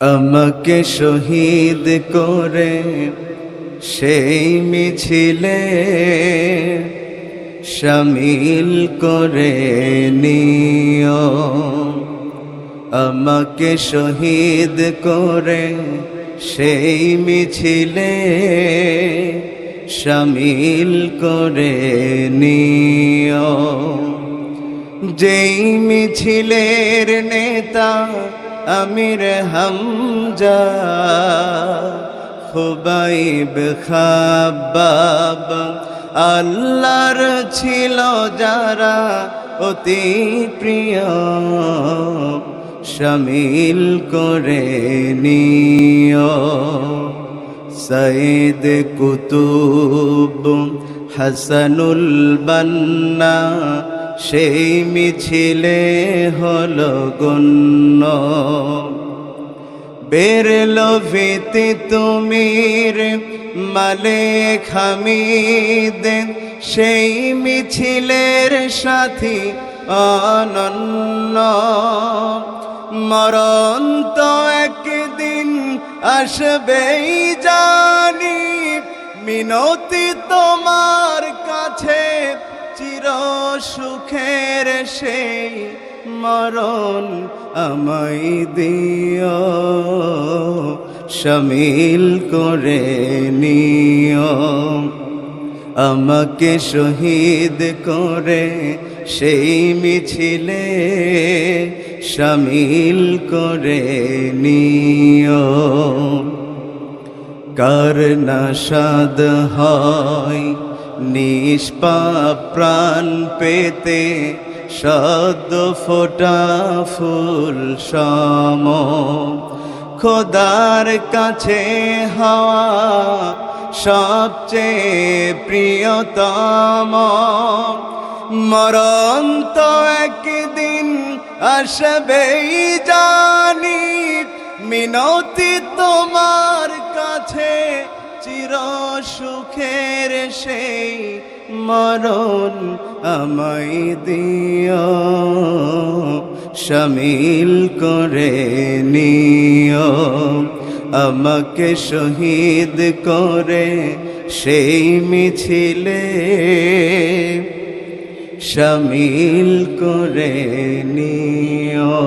আমাকে শহীদ করে সেই মিছিলে শামিল করে নিও। আমাকে শহীদ করে সেই মিছিলে শামিল করে নিও। যেই মিছিলের নেতা আমির হামজা, খুবাইব খাব্বাব আল্লাহর ছিল যারা অতি প্রিয়, শামিল করে নিও। সঈদ কুতুব হাসানুল বান্না সেই মিছিলে হলো গণ্য। বেরলো ভিতি তুমির মালিক হামিদ সেই মিছিলের সাথী অনন্য। মরণ তো একদিন আসবেই জানি, মিনতি তোমার কাছে চির সুখের সেই মরণ আমায় দিও, শামিল করে নিও। আমাকে শহীদ করে সেই মিছিলে শামিল করে নিও। কার না সাদ হয় নিষ্পাপ প্রাণ পেতে, সদ্য ফোটা ফুল সম খোদার কাছে হওয়া সবচেয়ে প্রিয়তম। মরণ তো একদিন আসবেই জানি, মিনতি তোমার কাছে চির সুখের সেই মরণ আমায় দিও, শামিল করে নিও। আমাকে শহীদ করে সেই মিছিলে শামিল করে নিও।